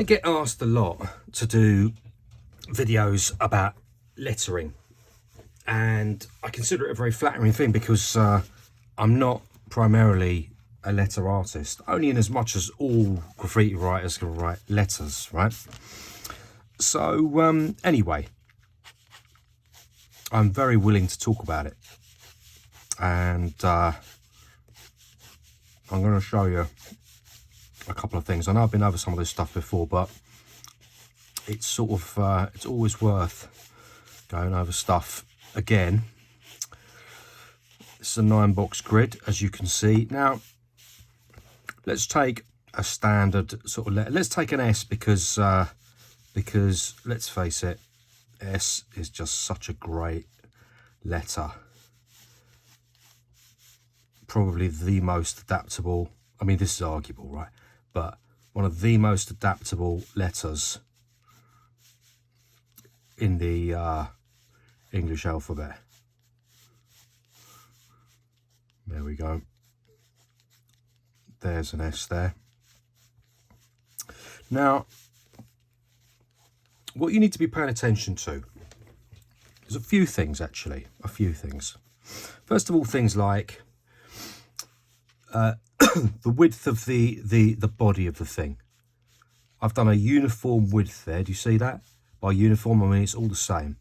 I get asked a lot to do videos about lettering, and I consider it a very flattering thing because I'm not primarily a letter artist, only in as much as all graffiti writers can write letters, right? So anyway, I'm very willing to talk about it, and I'm going to show you a couple of things. I know I've been over some of this stuff before, but it's sort of it's always worth going over stuff again. It's a 9-box grid, as you can see. Now let's take a standard sort of letter. Let's take an S because let's face it, S is just such a great letter. Probably the most adaptable. I mean, this is arguable, right? But one of the most adaptable letters in the English alphabet. There we go. There's an S there. Now, what you need to be paying attention to is a few things, actually. A few things. First of all, things like the width of the body of the thing. I've done a uniform width there. Do you see that? By uniform, I mean it's all the same.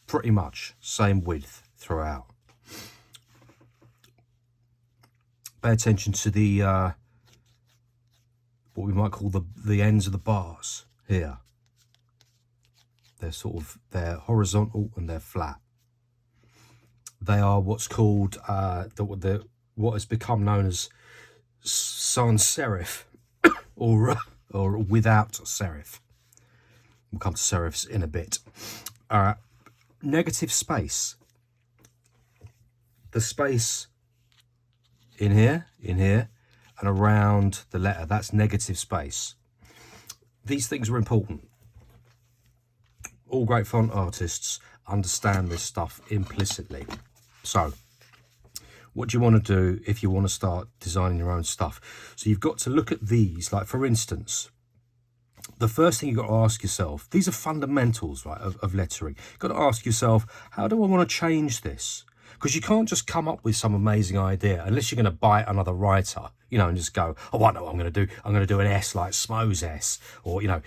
Pretty much same width throughout. Pay attention to the what we might call the ends of the bars here. They're horizontal and they're flat. They are what's called what has become known as sans serif, or without serif. We'll come to serifs in a bit. Negative space. The space in here, and around the letter, that's negative space. These things are important. All great font artists understand this stuff implicitly. So, what do you want to do if you want to start designing your own stuff? So you've got to look at these. Like, for instance, the first thing you've got to ask yourself, these are fundamentals, right, of lettering. You've got to ask yourself, how do I want to change this? Because you can't just come up with some amazing idea unless you're going to bite another writer, you know, and just go, oh, I know what I'm going to do. I'm going to do an S like Smo's S, or, you know,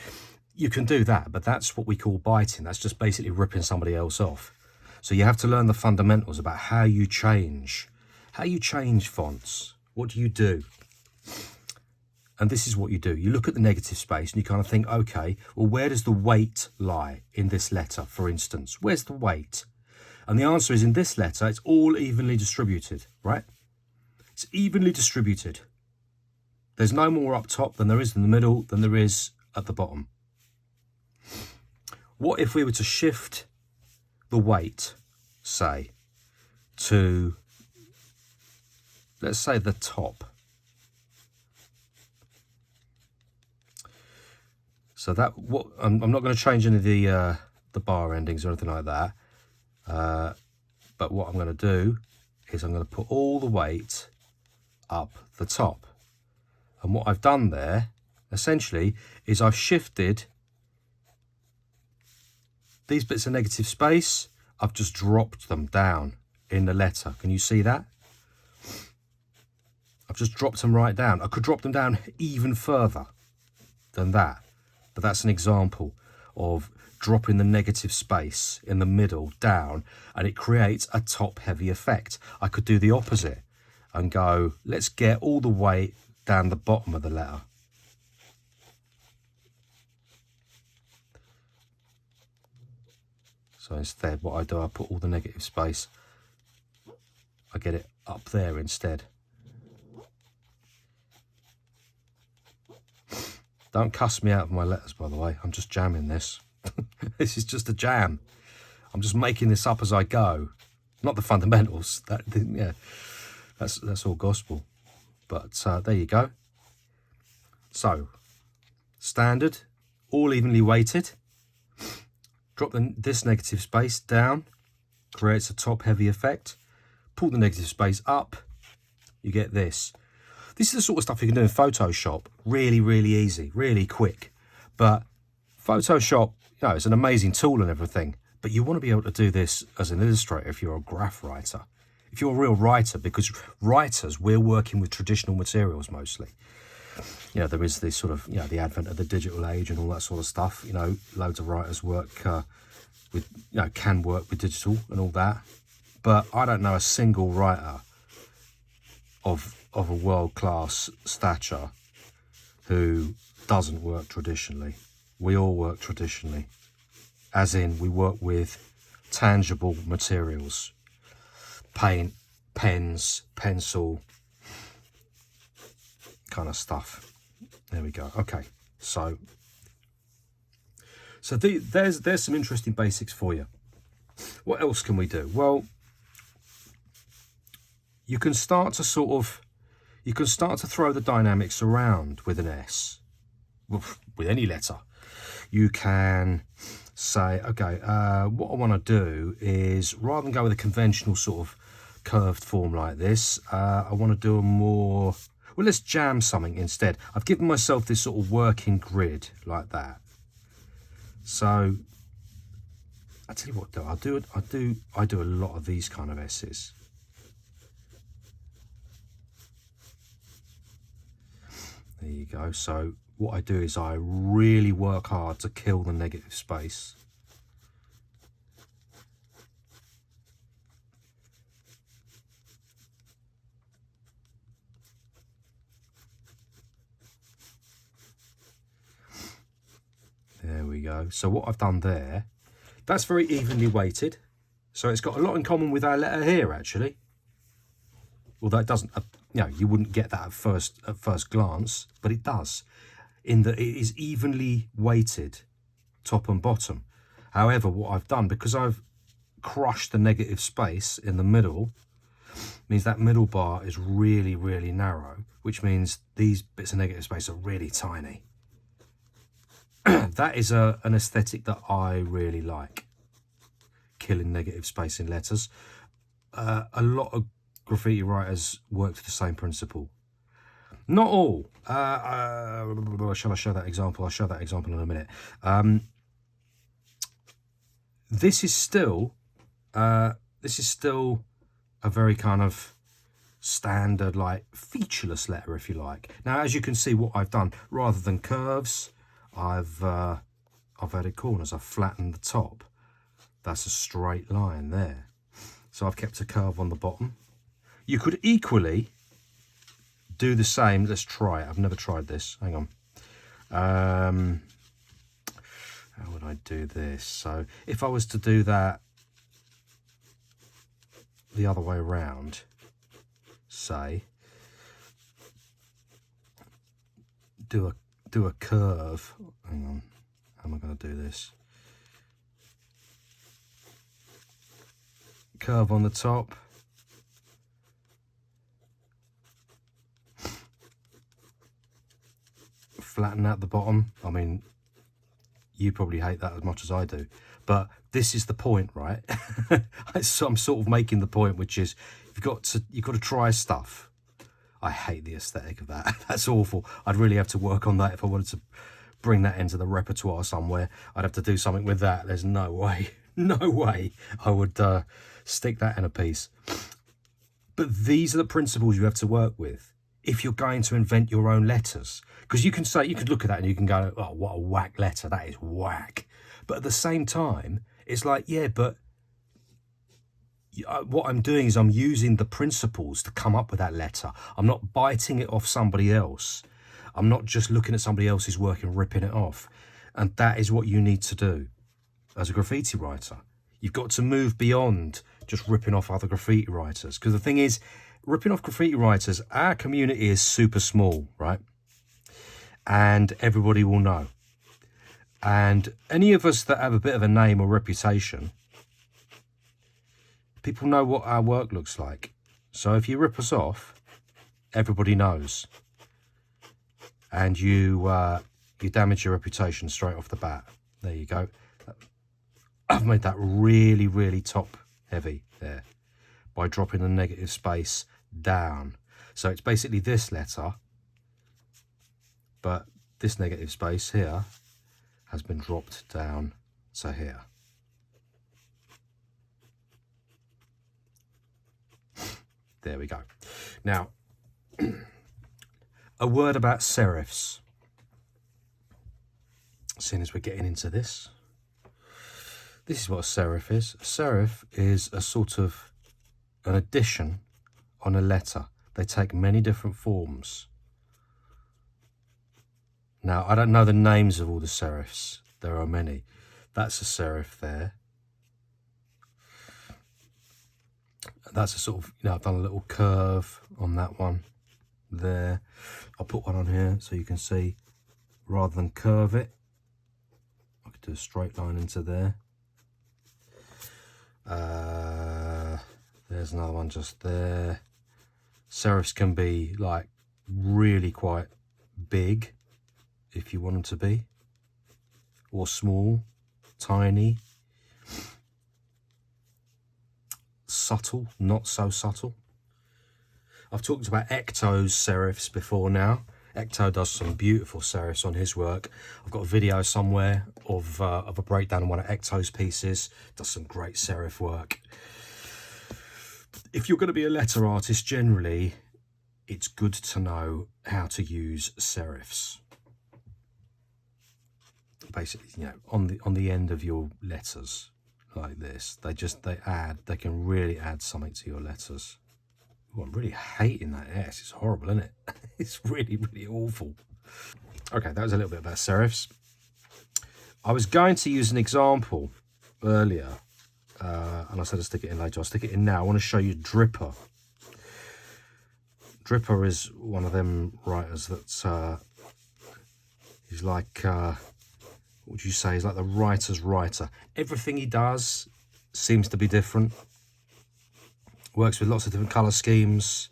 you can do that, but that's what we call biting. That's just basically ripping somebody else off. So you have to learn the fundamentals about how you change fonts. What do you do? And this is what you do. You look at the negative space and you kind of think, okay, well, where does the weight lie in this letter, for instance? Where's the weight? And the answer is, in this letter, it's all evenly distributed, right? It's evenly distributed. There's no more up top than there is in the middle than there is at the bottom. What if we were to shift the weight, say, to, let's say, the top? So that, what I'm not going to change any of the bar endings or anything like that. But what I'm going to do is I'm going to put all the weight up the top. And what I've done there, essentially, is I've shifted these bits of negative space. I've just dropped them down in the letter. Can you see that? I've just dropped them right down. I could drop them down even further than that. But that's an example of dropping the negative space in the middle down, and it creates a top-heavy effect. I could do the opposite and go, let's get all the weight down the bottom of the letter. So instead, what I do, I put all the negative space, I get it up there instead. Don't cuss me out of my letters, by the way. I'm just jamming this. This is just a jam. I'm just making this up as I go. Not the fundamentals. Yeah, that's all gospel. But there you go. So, standard, all evenly weighted. Drop this negative space down, creates a top-heavy effect. Pull the negative space up, you get this. This is the sort of stuff you can do in Photoshop really, really easy, really quick. But Photoshop, you know, it's an amazing tool and everything, but you want to be able to do this as an illustrator if you're a graph writer. If you're a real writer, because writers, we're working with traditional materials mostly. You know, there is this sort of, you know, the advent of the digital age and all that sort of stuff. You know, loads of writers work with, you know, can work with digital and all that. But I don't know a single writer of a world-class stature who doesn't work traditionally. We all work traditionally, as in we work with tangible materials, paint, pens, pencil, kind of stuff. There we go. Okay, so there's some interesting basics for you. What else can we do? Well, you can start to throw the dynamics around with an S, with any letter. You can say, okay, what I want to do is, rather than go with a conventional sort of curved form like this, I want to do a more, well, let's jam something instead. I've given myself this sort of working grid like that. So I tell you what, though, I do a lot of these kind of S's. There you go. So what I do is I really work hard to kill the negative space. There we go. So what I've done there, that's very evenly weighted. So it's got a lot in common with our letter here, actually. Although it doesn't, you know, you wouldn't get that at first glance, but it does, in that it is evenly weighted, top and bottom. However, what I've done, because I've crushed the negative space in the middle, means that middle bar is really, really narrow, which means these bits of negative space are really tiny. That is an aesthetic that I really like, killing negative space in letters. A lot of graffiti writers work to the same principle. Not all. Shall I show that example? I'll show that example in a minute. This is still a very kind of standard, like featureless letter, if you like. Now, as you can see, what I've done, rather than curves, I've added corners. I've flattened the top. That's a straight line there. So I've kept a curve on the bottom. You could equally do the same. Let's try it. I've never tried this. Hang on. How would I do this? So if I was to do that the other way around, say, do a curve. Hang on. How am I going to do this? Curve on the top. Flatten out the bottom. I mean, you probably hate that as much as I do, but this is the point, right? So I'm sort of making the point, which is you've got to try stuff. I hate the aesthetic of that. That's awful. I'd really have to work on that if I wanted to bring that into the repertoire somewhere. I'd have to do something with that. There's no way I would stick that in a piece. But these are the principles you have to work with if you're going to invent your own letters. Because you could look at that and you can go, oh, what a whack letter, that is whack. But at the same time, it's like, yeah, but what I'm doing is I'm using the principles to come up with that letter. I'm not biting it off somebody else. I'm not just looking at somebody else's work and ripping it off. And that is what you need to do as a graffiti writer. You've got to move beyond just ripping off other graffiti writers. Because the thing is, ripping off graffiti writers, our community is super small, right? And everybody will know. And any of us that have a bit of a name or reputation, people know what our work looks like. So if you rip us off, everybody knows. And you damage your reputation straight off the bat. There you go. I've made that really, really top heavy there by dropping the negative space down. So it's basically this letter, but this negative space here has been dropped down to here. There we go. Now, a word about serifs. Seeing as we're getting into this. This is what a serif is. A serif is a sort of an addition on a letter. They take many different forms. Now, I don't know the names of all the serifs. There are many. That's a serif there. That's a sort of, I've done a little curve on that one there. I'll put one on here so you can see, rather than curve it, I could do a straight line into there. There's another one just there. Serifs can be like really quite big if you want them to be, or small, tiny, subtle, not so subtle. I've talked about Ecto's serifs before now. Ecto does some beautiful serifs on his work. I've got a video somewhere of a breakdown of one of Ecto's pieces. Does some great serif work. If you're going to be a letter artist, generally, it's good to know how to use serifs. Basically, on the end of your letters, like this, they can really add something to your letters. Ooh, I'm really hating that S. It's horrible, isn't it? It's really, really awful. Okay, that was a little bit about serifs. I was going to use an example earlier, and I said I'd stick it in later. I'll stick it in now. I want to show you Dripper. Dripper is one of them writers that's he's like, what would you say? He's like the writer's writer. Everything he does seems to be different. Works with lots of different colour schemes.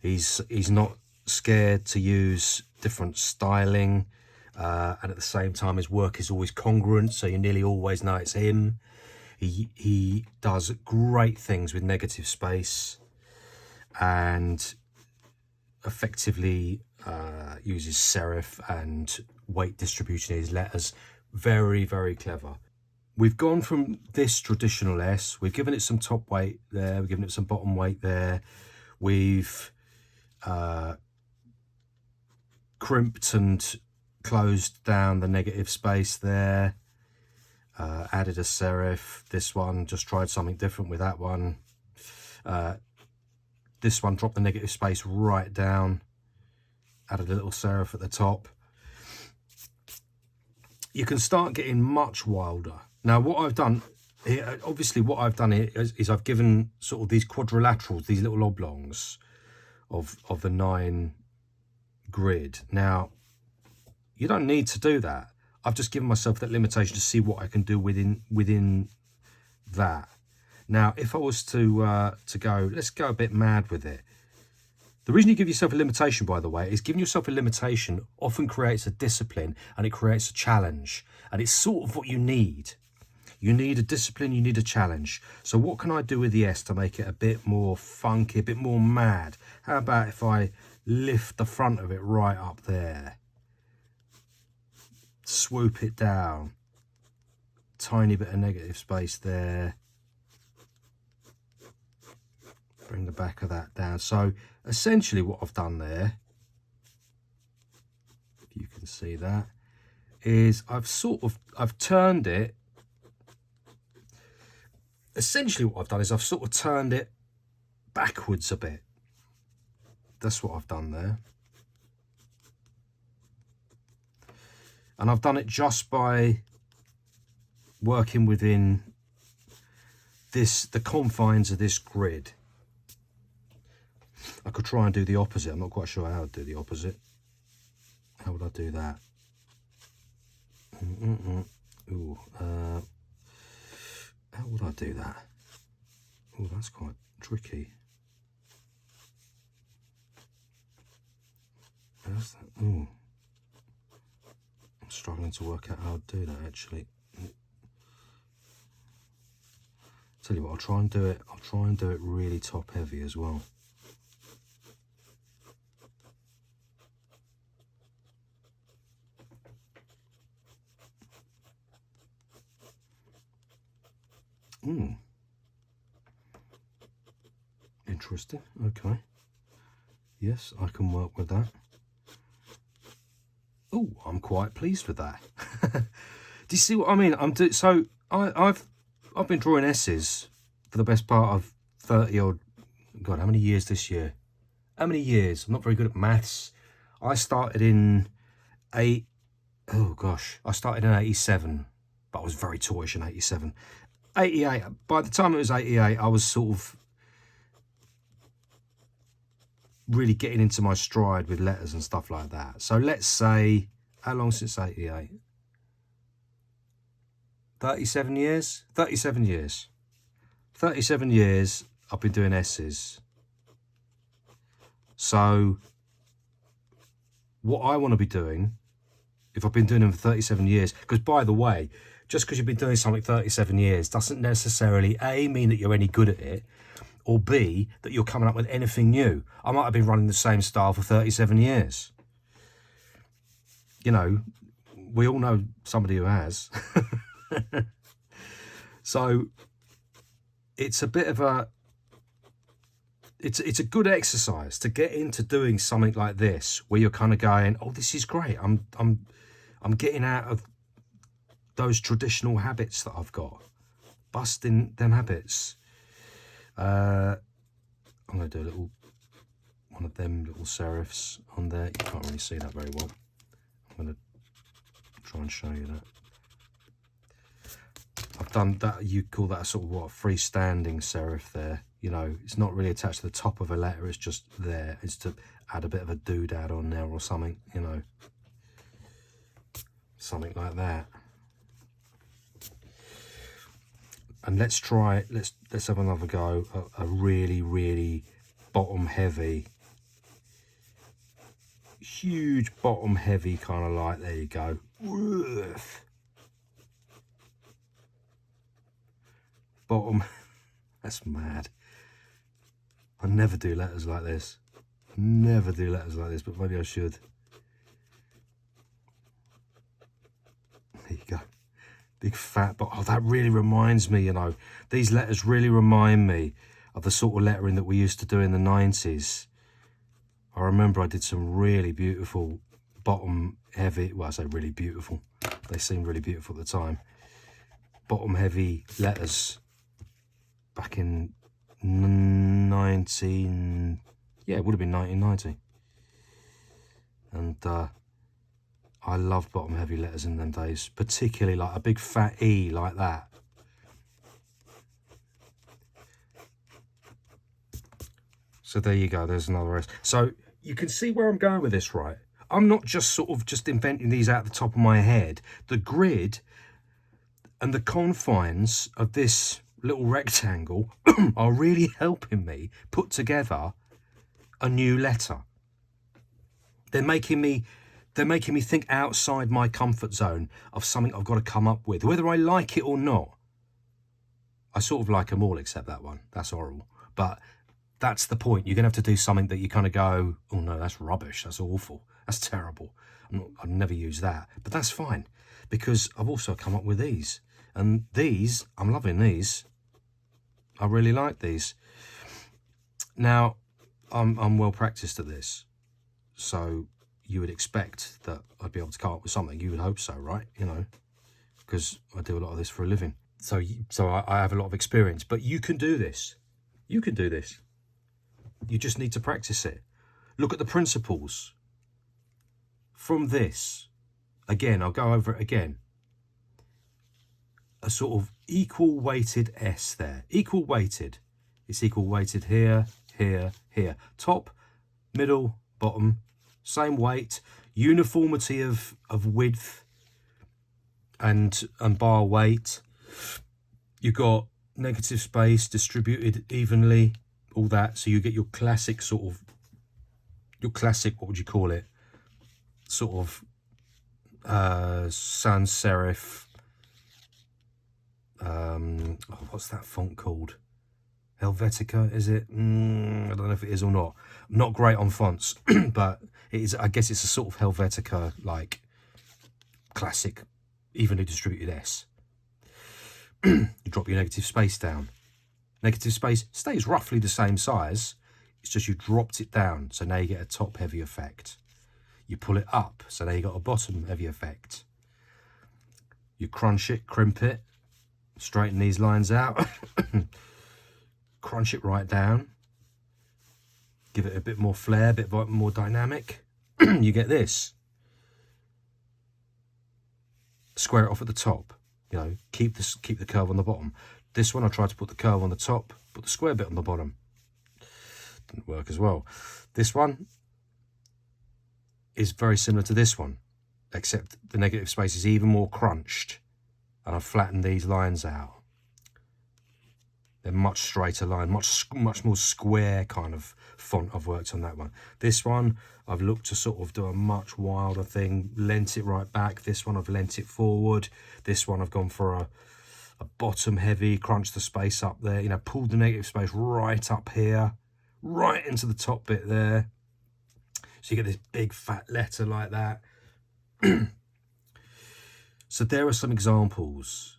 He's not scared to use different styling, and at the same time his work is always congruent, so you nearly always know it's him. He does great things with negative space, and effectively uses serif and weight distribution in his letters. Very, very clever. We've gone from this traditional S, we've given it some top weight there, we've given it some bottom weight there, we've crimped and closed down the negative space there, added a serif. This one just tried something different with that one. This one dropped the negative space right down, added a little serif at the top. You can start getting much wilder. Now, what I've done here, obviously what I've done here is I've given sort of these quadrilaterals, these little oblongs of the 9 grid. Now, you don't need to do that. I've just given myself that limitation to see what I can do within that. Now, if I was to go, let's go a bit mad with it. The reason you give yourself a limitation, by the way, is giving yourself a limitation often creates a discipline and it creates a challenge. And it's sort of what you need. You need a discipline, you need a challenge. So what can I do with the S to make it a bit more funky, a bit more mad? How about if I lift the front of it right up there? Swoop it down. Tiny bit of negative space there. Bring the back of that down. So essentially what I've done there, if you can see that, is I've turned it. Essentially what I've done is I've sort of turned it backwards a bit. That's what I've done there. And I've done it just by working within the confines of this grid. I could try and do the opposite. I'm not quite sure how I'd do the opposite. How would I do that? Ooh, how would I do that? Oh, that's quite tricky. How's that? Ooh. I'm struggling to work out how I'd do that, actually. Tell you what, I'll try and do it really top heavy as well. Interesting. Okay. Yes, I can work with that. Oh, I'm quite pleased with that. Do you see what I mean? I've been drawing S's for the best part of 30 odd. God, how many years this year? How many years? I'm not very good at maths. I started in I started in 87, but I was very toyish in 87. 88, by the time it was 88, I was sort of really getting into my stride with letters and stuff like that. So let's say, how long since 88? 37 years? 37 years. 37 years I've been doing S's. So what I want to be doing, if I've been doing them for 37 years, because by the way, just because you've been doing something 37 years doesn't necessarily A, mean that you're any good at it, or B, that you're coming up with anything new. I might have been running the same style for 37 years. You know, we all know somebody who has. So it's a bit of a, it's a good exercise to get into doing something like this, where you're kind of going, oh, this is great. I'm getting out of those traditional habits that I've got, busting them habits. I'm going to do a little, one of them little serifs on there. You can't really see that very well. I'm going to try and show you that. I've done that, you call that a sort of what, freestanding serif there. You know, it's not really attached to the top of a letter, it's just there. It's to add a bit of a doodad on there or something, you know. Something like that. And let's try, let's have another go, a really, really bottom heavy, huge bottom heavy kind of light. There you go. Bottom, that's mad. I never do letters like this. Never do letters like this, but maybe I should. There you go. Big fat, but oh, that really reminds me, you know, these letters really remind me of the sort of lettering that we used to do in the 90s. I remember I did some really beautiful bottom heavy, well, I say really beautiful, they seemed really beautiful at the time, bottom heavy letters back in 19, yeah, it would have been 1990. And I loved bottom heavy letters in them days, particularly like a big fat E like that. So there you go, there's another S. So you can see where I'm going with this, right? I'm not just sort of just inventing these out the top of my head. The grid and the confines of this little rectangle are really helping me put together a new letter. They're making me think outside my comfort zone of something I've got to come up with, whether I like it or not. I sort of like them all except that one. That's horrible. But that's the point. You're going to have to do something that you kind of go, oh no, that's rubbish. That's awful. That's terrible. I'd never use that. But that's fine, because I've also come up with these. And these, I'm loving these. I really like these. Now, I'm well practiced at this. So you would expect that I'd be able to come up with something. You would hope so, right? You know, because I do a lot of this for a living. So I have a lot of experience. But you can do this. You can do this. You just need to practice it. Look at the principles. From this, again, I'll go over it again. A sort of equal weighted S there. Equal weighted. It's equal weighted here, here, here. Top, middle, bottom, same weight. Uniformity of width and bar weight. You've got negative space distributed evenly, all that. So you get your classic sort of, your classic, what would you call it? Sort of sans serif. What's that font called? Helvetica, is it? I don't know if it is or not. I'm not great on fonts, but it is. I guess it's a sort of Helvetica, like classic, evenly distributed S. You drop your negative space down. Negative space stays roughly the same size. It's just you dropped it down, so now you get a top heavy effect. You pull it up, so now you got a bottom heavy effect. You crunch it, crimp it, straighten these lines out, crunch it right down, give it a bit more flair, a bit more dynamic. You get this. Square it off at the top, you know, keep the curve on the bottom. This one I tried to put the curve on the top, put the square bit on the bottom. Didn't work as well. This one is very similar to this one, except the negative space is even more crunched, and I've flattened these lines out. They're much straighter line, much more square kind of font I've worked on that one. This one, I've looked to sort of do a much wilder thing, lent it right back. This one, I've lent it forward. This one, I've gone for a bottom heavy, crunch the space up there, you know, pulled the negative space right up here, right into the top bit there. So you get this big fat letter like that. So there are some examples.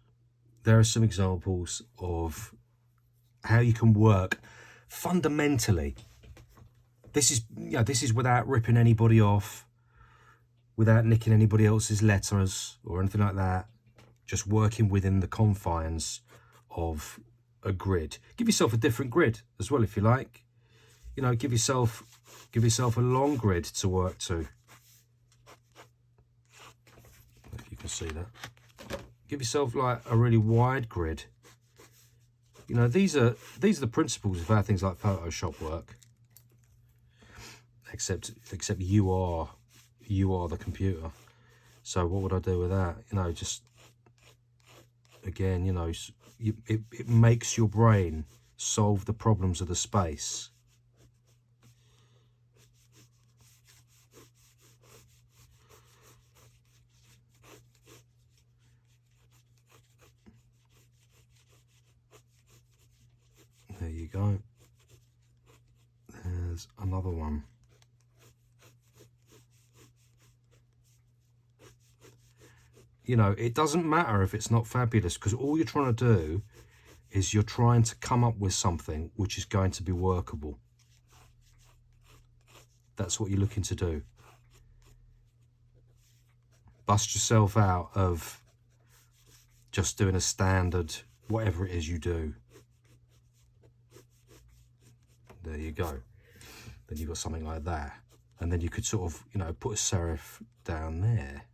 There are some examples of how you can work fundamentally. This is, you know, this is without ripping anybody off, without nicking anybody else's letters or anything like that. Just working within the confines of a grid. Give yourself a different grid as well if you like. You know, give yourself a long grid to work to. If you can see that. Give yourself like a really wide grid. You know, these are the principles of how things like Photoshop work. Except you are the computer. So what would I do with that? You know, just again, you know, it makes your brain solve the problems of the space. There you go. There's another one. You know, it doesn't matter if it's not fabulous, because all you're trying to do is you're trying to come up with something which is going to be workable. That's what you're looking to do. Bust yourself out of just doing a standard, whatever it is you do. There you go. Then you've got something like that. And then you could sort of, you know, put a serif down there.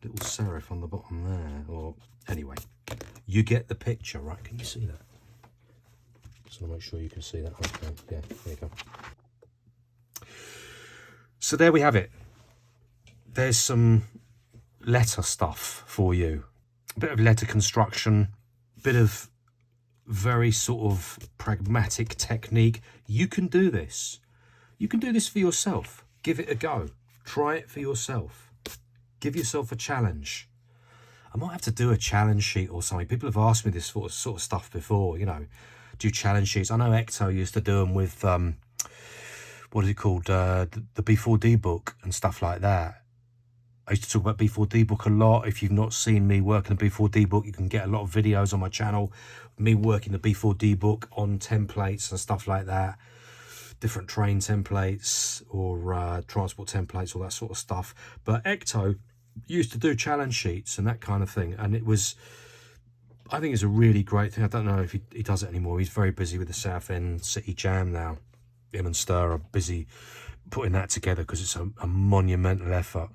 Little serif on the bottom there. Or anyway, you get the picture, right? Can you see that? Just want to make sure you can see that. Okay, yeah, there you go. So there we have it. There's some letter stuff for you. A bit of letter construction, bit of very sort of pragmatic technique. You can do this. You can do this for yourself. Give it a go. Try it for yourself. Give yourself a challenge. I might have to do a challenge sheet or something. People have asked me this sort of stuff before, you know, do challenge sheets. I know Ecto used to do them with, what is it called, the B4D book and stuff like that. I used to talk about B4D book a lot. If you've not seen me working the B4D book, you can get a lot of videos on my channel. Me working the B4D book on templates and stuff like that. Different train templates or transport templates, all that sort of stuff. But Ecto used to do challenge sheets and that kind of thing. And it was, I think it's a really great thing. I don't know if he does it anymore. He's very busy with the Southend City Jam now. Him and Stir are busy putting that together because it's a monumental effort.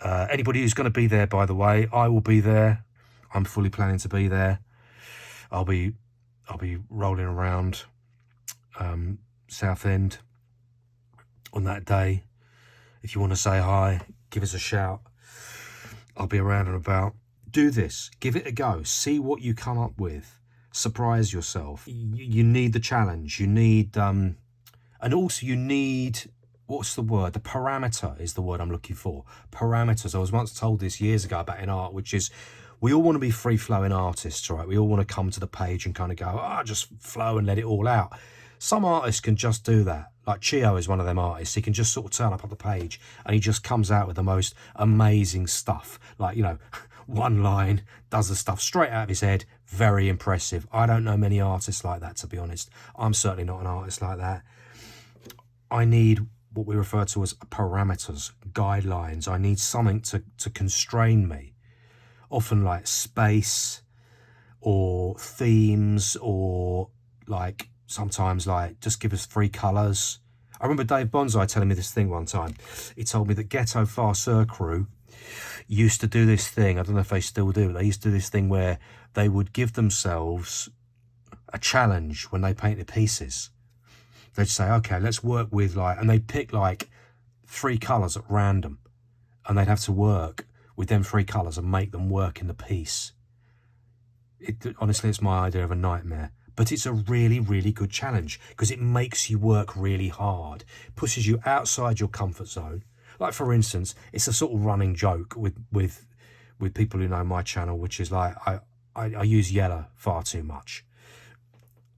Anybody who's going to be there, by the way, I will be there. I'm fully planning to be there. I'll be rolling around Southend on that day. If you want to say hi, give us a shout. I'll be around and about. Do this. Give it a go. See what you come up with. Surprise yourself. You need the challenge. You need, and also you need, what's the word? The parameter is the word I'm looking for. Parameters. I was once told this years ago about in art, which is we all want to be free-flowing artists, right? We all want to come to the page and kind of go, just flow and let it all out. Some artists can just do that. Like Chio is one of them artists. He can just sort of turn up on the page and he just comes out with the most amazing stuff. Like, you know, one line, does the stuff straight out of his head. Very impressive. I don't know many artists like that, to be honest. I'm certainly not an artist like that. I need what we refer to as parameters, guidelines. I need something to constrain me. Often like space or themes, or like sometimes like just give us 3 colours. I remember Dave Bonsai telling me this thing one time. He told me that Ghetto Farceur crew used to do this thing. I don't know if they still do, but they used to do this thing where they would give themselves a challenge when they painted pieces. They'd say, okay, let's work with like, and they'd pick like 3 colours at random, and they'd have to work with them 3 colours and make them work in the piece. Honestly, it's my idea of a nightmare. But it's a really, really good challenge because it makes you work really hard, pushes you outside your comfort zone. Like, for instance, it's a sort of running joke with people who know my channel, which is like I use yellow far too much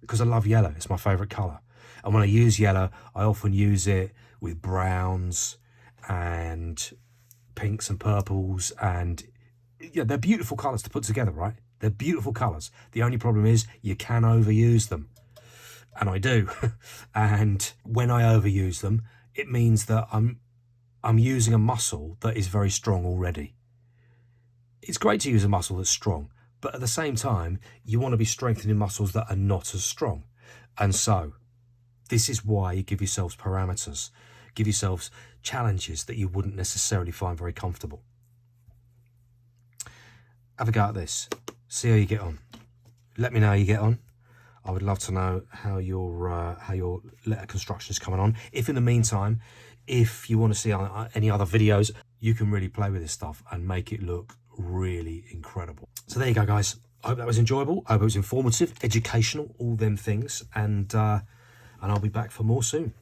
because I love yellow. It's my favourite colour. And when I use yellow, I often use it with browns and pinks and purples, and yeah, they're beautiful colours to put together, right? They're beautiful colours. The only problem is you can overuse them. And I do. And when I overuse them, it means that I'm using a muscle that is very strong already. It's great to use a muscle that's strong, but at the same time, you want to be strengthening muscles that are not as strong. And so, this is why you give yourselves parameters. Give yourselves challenges that you wouldn't necessarily find very comfortable. Have a go at this. See how you get on. Let me know how you get on. I would love to know how your letter construction is coming on. If in the meantime, if you want to see any other videos, you can really play with this stuff and make it look really incredible. So there you go, guys. I hope that was enjoyable. I hope it was informative, educational, all them things. And I'll be back for more soon.